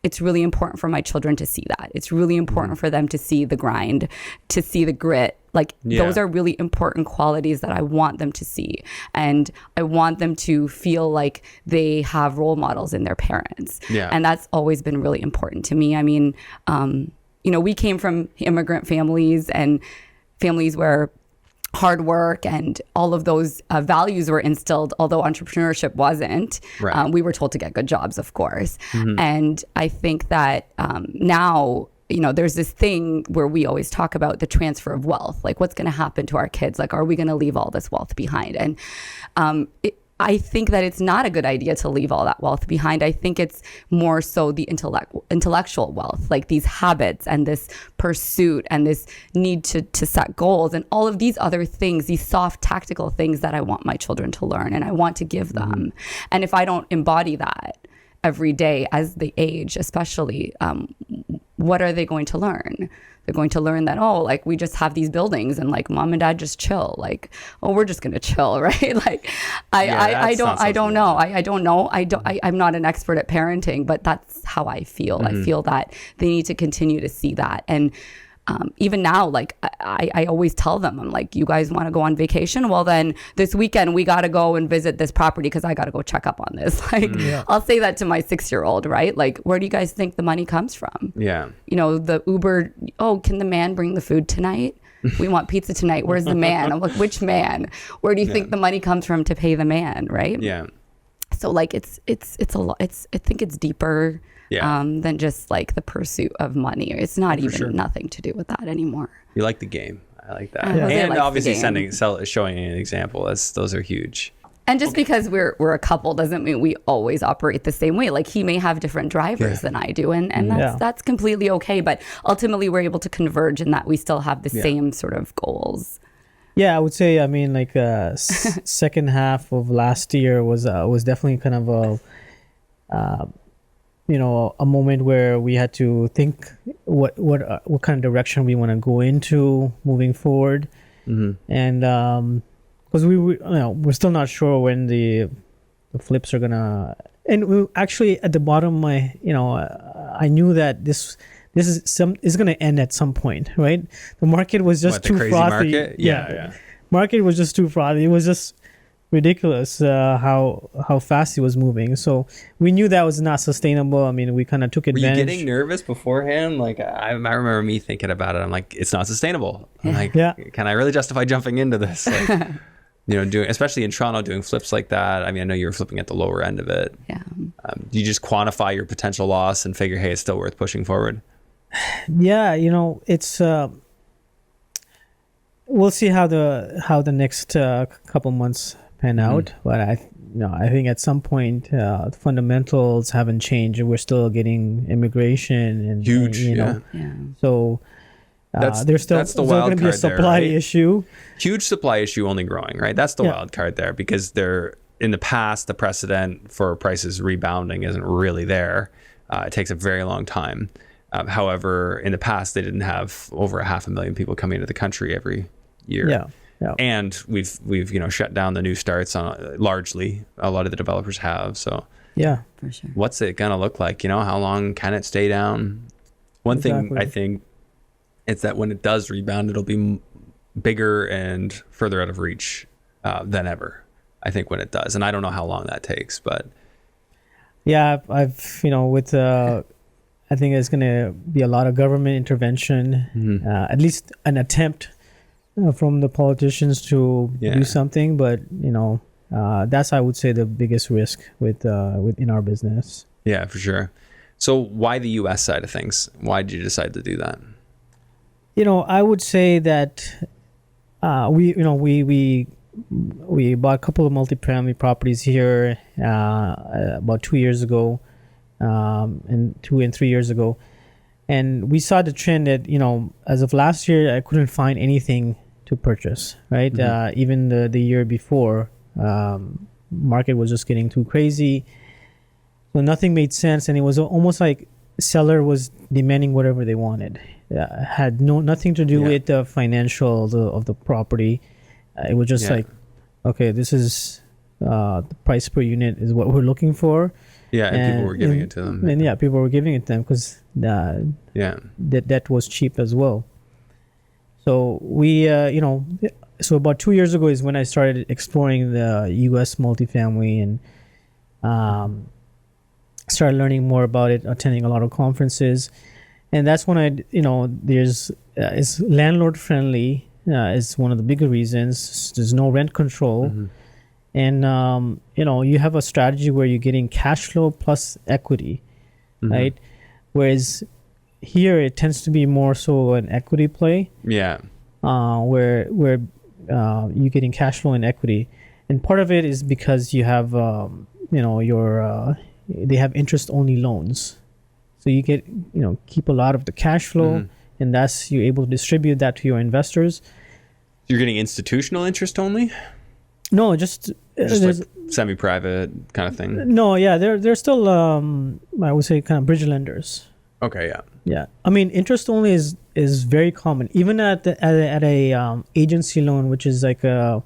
it's really important for my children to see that. It's really important for them to see the grind, to see the grit. Like those are really important qualities that I want them to see. And I want them to feel like they have role models in their parents. Yeah. And that's always been really important to me. I mean, we came from immigrant families and families where hard work and all of those values were instilled, although entrepreneurship wasn't. Right. We were told to get good jobs, of course. And I think that now, there's this thing where we always talk about the transfer of wealth. Like, what's going to happen to our kids? Like, are we going to leave all this wealth behind? And I think that it's not a good idea to leave all that wealth behind. I think it's more so the intellectual wealth, like these habits and this pursuit and this need to set goals and all of these other things, these soft tactical things that I want my children to learn and I want to give them. And if I don't embody that every day as they age, especially, what are they going to learn? They're going to learn that, like, we just have these buildings and like mom and dad just chill. Like, we're just going to chill, right? Like, I don't know. I'm not an expert at parenting, but that's how I feel. I feel that they need to continue to see that. And even now, like, I always tell them, I'm like, you guys want to go on vacation? Well, then this weekend we got to go and visit this property because I got to go check up on this. Like, I'll say that to my 6-year-old, right? Like, where do you guys think the money comes from? Yeah. The Uber, can the man bring the food tonight? We want pizza tonight. Where's the man? I'm like, which man? Where do you think the money comes from to pay the man, right? Yeah. So like, it's a lot. I think it's deeper. Than just like the pursuit of money. It's not even nothing to do with that anymore. You like the game. I like that. And obviously showing an example. Those are huge. And just because we're a couple doesn't mean we always operate the same way. Like, he may have different drivers than I do, and that's completely okay. But ultimately, we're able to converge in that we still have the same sort of goals. Yeah, I would say. I mean, like, second half of last year was definitely kind of a a moment where we had to think what kind of direction we want to go into moving forward. And because we're still not sure when the flips are gonna. And we actually at the bottom, I knew that this is gonna end at some point, right? The market was just too frothy. Market? Yeah. Market was just too frothy. It was just ridiculous how fast it was moving. So we knew that was not sustainable. I mean, we kind of took advantage. Were you getting nervous beforehand? Like I remember me thinking about it. I'm like, it's not sustainable. I'm like, can I really justify jumping into this? Like, doing, especially in Toronto, doing flips like that. I mean, I know you were flipping at the lower end of it. Yeah. Do you just quantify your potential loss and figure, hey, it's still worth pushing forward? Yeah, it's. We'll see how the next couple months pan out, but I think at some point fundamentals haven't changed. We're still getting immigration and huge, So there's still going to be a supply issue. Huge supply issue, only growing, right? That's the wild card there, because in the past, the precedent for prices rebounding isn't really there. It takes a very long time. However, in the past, they didn't have over 500,000 people coming into the country every year. Yeah. And we've shut down the new starts on largely. A lot of the developers have. So yeah, for sure. What's it gonna look like? How long can it stay down? One thing I think is that when it does rebound, it'll be bigger and further out of reach than ever. I think when it does, and I don't know how long that takes, but yeah, I've with I think there's going to be a lot of government intervention, at least an attempt from the politicians to do something. But that's, I would say, the biggest risk within our business. Yeah, for sure. So why the U.S. side of things? Why did you decide to do that? I would say that we bought a couple of multifamily properties here about 2 years ago. And 2 and 3 years ago, and we saw the trend that as of last year, I couldn't find anything to purchase, right? Even the year before, market was just getting too crazy, so nothing made sense, and it was almost like seller was demanding whatever they wanted. Had nothing to do with the financial of the property. It was just like, okay, this is the price per unit is what we're looking for. Yeah, and people were giving it to them. And people were giving it to them because that was cheap as well. So we, so about 2 years ago is when I started exploring the U.S. multifamily and started learning more about it, attending a lot of conferences, and that's when it's landlord friendly. Is one of the bigger reasons. There's no rent control. And, you have a strategy where you're getting cash flow plus equity, right? Whereas here it tends to be more so an equity play. Yeah. Where you're getting cash flow and equity. And part of it is because you have, they have interest only loans. So you get, keep a lot of the cash flow and that's, you're able to distribute that to your investors. You're getting institutional interest only? No, just like semi-private kind of thing. No, yeah, they're still I would say kind of bridge lenders. Okay, yeah. I mean, interest only is very common, even at a agency loan, which is like a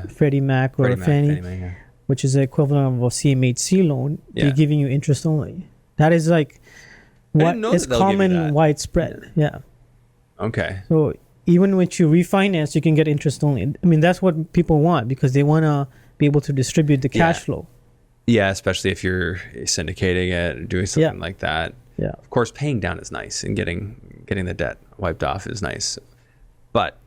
Freddie Mac or Fannie Mae, which is the equivalent of a CMHC loan. They're giving you interest only. That is like what is common, widespread. Yeah. Okay. So even when you refinance, you can get interest only. I mean, that's what people want because they want to be able to distribute the cash flow. Yeah, especially if you're syndicating it or doing something like that. Yeah. Of course, paying down is nice and getting the debt wiped off is nice. But,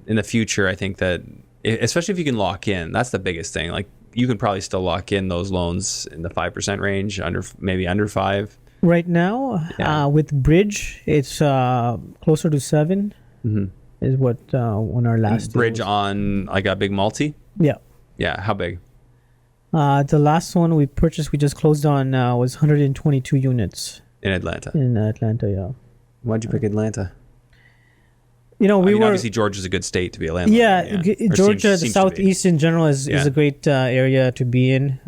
in the future, I think that, especially if you can lock in, that's the biggest thing. Like, you can probably still lock in those loans in the 5% range, maybe under 5. Right now, with Bridge, it's closer to 7. Is what on our last Bridge on like a big multi? Yeah, how big? The last one we purchased, we just closed on was 122 units in Atlanta. Yeah. Why'd you pick Atlanta? we were obviously Georgia's a good state to be a landlord. Georgia, the southeast in general is a great area to be in.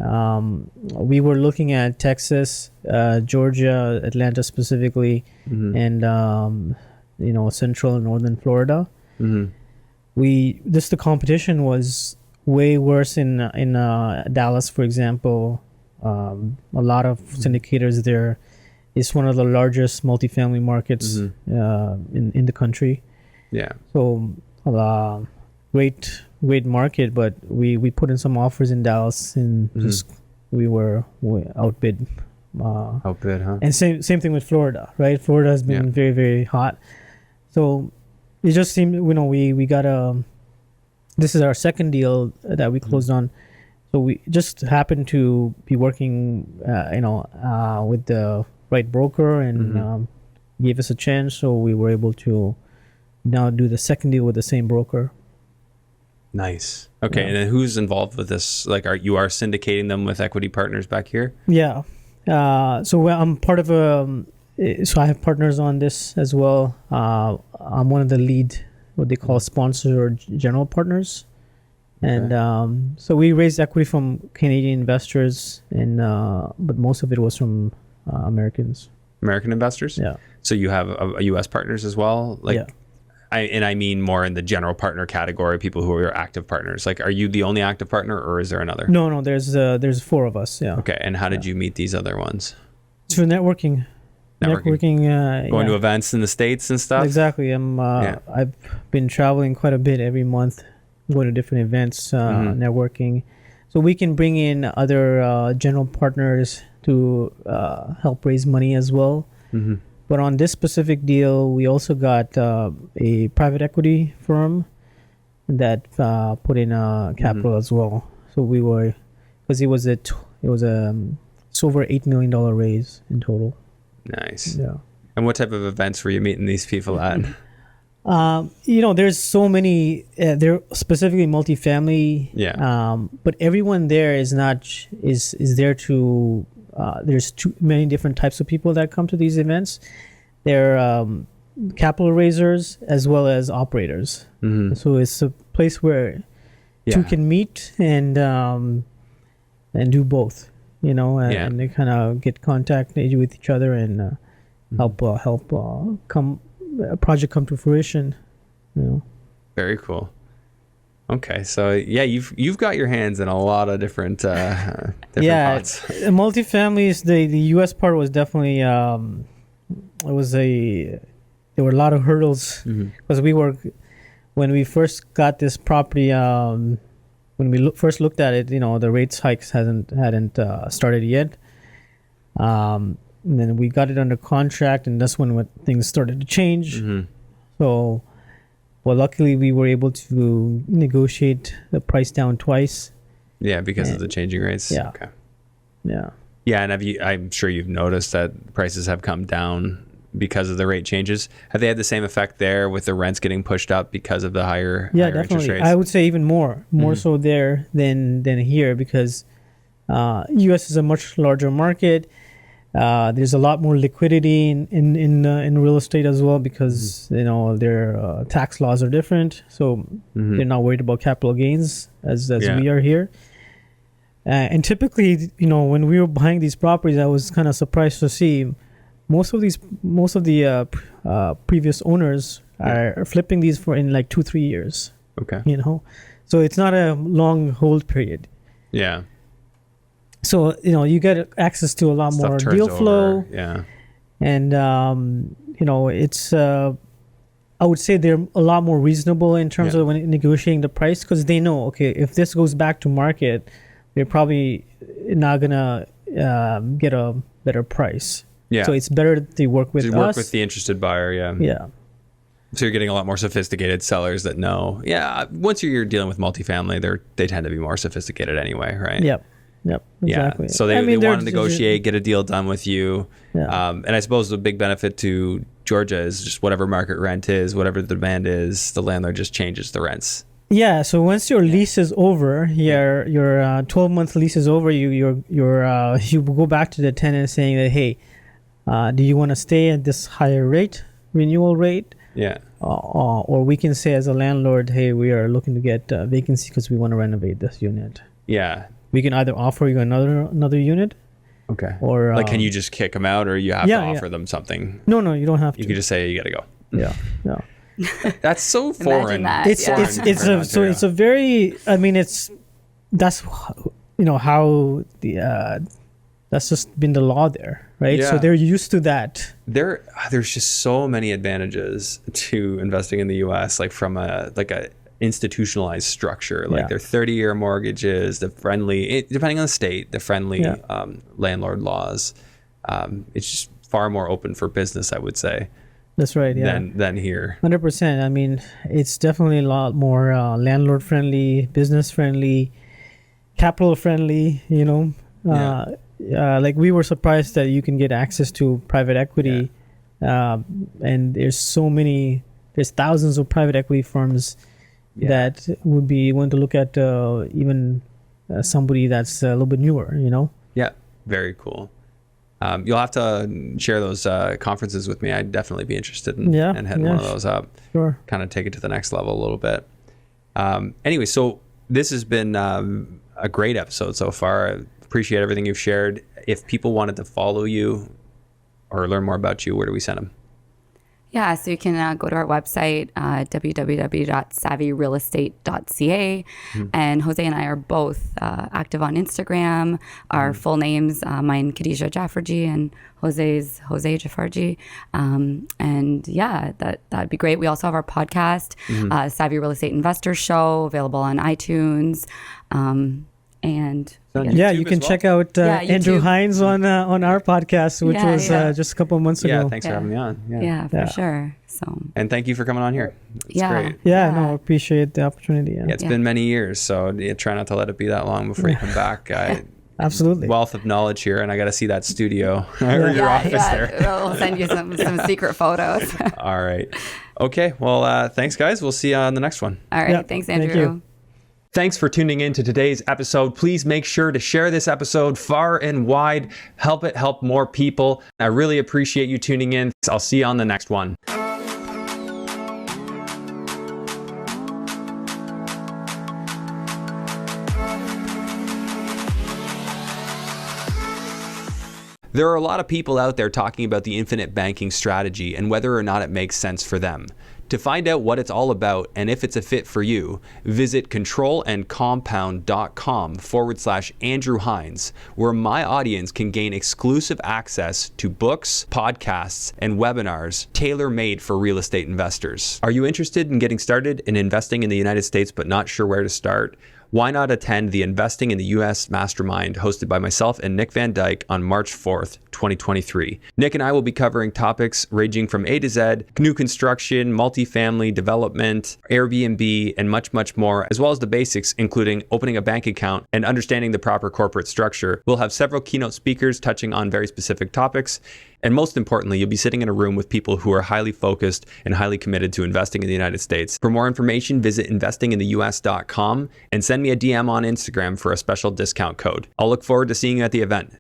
We were looking at Texas, Georgia, Atlanta specifically, and central and northern Florida. The competition was way worse in Dallas, for example. A lot of syndicators there. It's one of the largest multifamily markets in the country. Yeah. So great market, but we put in some offers in Dallas and just we were outbid. Outbid, huh? And same thing with Florida, right? Florida has been very, very hot. So it just seemed, we got this is our second deal that we closed on. So we just happened to be working, with the right broker and gave us a chance. So we were able to now do the second deal with the same broker. Nice. Okay. Yeah. And then who's involved with this? Like, you are syndicating them with equity partners back here? Yeah. So I'm part of so I have partners on this as well. I'm one of the lead, what they call sponsors or general partners. And so we raised equity from Canadian investors, but most of it was from American investors. Yeah. So you have U.S. partners as well. I mean more in the general partner category, people who are active partners. Like, are you the only active partner, or is there another? No. There's 4 of us. Yeah. Okay. And how did you meet these other ones? Through networking. Going to events in the States and stuff. Exactly. I've been traveling quite a bit every month, going to different events, networking. So we can bring in other general partners to help raise money as well. But on this specific deal, we also got a private equity firm that put in capital as well. So we were, because it was it's over $8 million raise in total. Nice. Yeah. And what type of events were you meeting these people at? There's so many. They're specifically multifamily. Yeah. But everyone there is there to. There's too many different types of people that come to these events. They're capital raisers as well as operators. So it's a place where two can meet and do both. And they kind of get contact with each other and help a project come to fruition. Very cool. Okay, so you've got your hands in a lot of different pots. Multifamily, the U.S. part was definitely there were a lot of hurdles because when we first got this property, when we first looked at it, the rates hikes hadn't started yet. And then we got it under contract, and that's when things started to change. So, luckily we were able to negotiate the price down twice. Yeah, because of the changing rates. Yeah. Okay. Yeah. Yeah, and I'm sure you've noticed that prices have come down because of the rate changes. Have they had the same effect there with the rents getting pushed up because of the higher definitely. Interest rates? I would say even more so there than here, because U.S. is a much larger market. There's a lot more liquidity in real estate as well, because their tax laws are different, so they're not worried about capital gains as we are here. And typically, when we were buying these properties, I was kind of surprised to see most of the previous owners are flipping these in like 2-3 years. Okay. So it's not a long hold period. Yeah. So you get access to a lot more deal flow. Yeah. And it's I would say they're a lot more reasonable in terms of when negotiating the price, because they know, okay, if this goes back to market, they're probably not gonna get a better price. Yeah. So it's better they work with us. Work with the interested buyer. Yeah. Yeah. So you're getting a lot more sophisticated sellers that know. Yeah. Once you're dealing with multifamily, they tend to be more sophisticated anyway, right? Yep. Exactly. Yeah. So they want to negotiate, get a deal done with you. Yeah. And I suppose the big benefit to Georgia is just whatever market rent is, whatever the demand is, the landlord just changes the rents. Yeah. So once your lease is over, your 12-month lease is over, you go back to the tenant saying that, hey, do you want to stay at this higher rate, renewal rate, Yeah. Or we can say as a landlord, hey, we are looking to get vacancy because we want to renovate this unit. Yeah. We can either offer you another unit. Okay. Or like, can you just kick them out, or you have to offer them something? No, you don't have to. You can just say you got to go. Yeah. That's so foreign. That. It's a very. I mean, that's how the that's just been the law there, right? Yeah. So they're used to that. There's just so many advantages to investing in the U.S. Like from a institutionalized structure, like their 30-year mortgages, the friendly, depending on the state, the friendly landlord laws. It's just far more open for business, I would say. That's right. Yeah. Than here. 100%. I mean, it's definitely a lot more landlord friendly, business friendly, capital friendly. Like we were surprised that you can get access to private equity, and there's thousands of private equity firms that would be willing to look at even somebody that's a little bit newer. Yeah, very cool. You'll have to share those conferences with me. I'd definitely be interested in heading one of those up. Sure. Kind of take it to the next level a little bit. Anyway, so this has been a great episode so far. I appreciate everything you've shared. If people wanted to follow you or learn more about you, where do we send them? Yeah, so you can go to our website, www.savvyrealestate.ca. And Jose and I are both active on Instagram. Our full names, mine Khadija Jafferji and Jose's Jose Jafferji. And yeah, that'd be great. We also have our podcast, Savvy Real Estate Investors Show, available on iTunes. And you can check out Andrew Hines on our podcast, which was just a couple of months ago. Yeah, thanks for having me on. Yeah, for sure. So, and thank you for coming on here. It's great. No, appreciate the opportunity. It's been many years, so try not to let it be that long before you come back. Absolutely. Wealth of knowledge here, and I got to see that studio or your office there. We'll send you some secret photos. All right. Okay. Well, thanks, guys. We'll see you on the next one. All right. Thanks, Andrew. Thank you. Thanks for tuning in to today's episode. Please make sure to share this episode far and wide. Help it help more people. I really appreciate you tuning in. I'll see you on the next one. There are a lot of people out there talking about the infinite banking strategy and whether or not it makes sense for them. To find out what it's all about and if it's a fit for you, visit controlandcompound.com/Andrew Hines, where my audience can gain exclusive access to books, podcasts, and webinars tailor-made for real estate investors. Are you interested in getting started in investing in the United States but not sure where to start? Why not attend the Investing in the U.S. Mastermind hosted by myself and Nick Van Dyke on March 4th, 2023. Nick and I will be covering topics ranging from A to Z, new construction, multifamily development, Airbnb, and much, much more, as well as the basics, including opening a bank account and understanding the proper corporate structure. We'll have several keynote speakers touching on very specific topics. And most importantly, you'll be sitting in a room with people who are highly focused and highly committed to investing in the United States. For more information, visit investingintheus.com and send me a DM on Instagram for a special discount code. I'll look forward to seeing you at the event.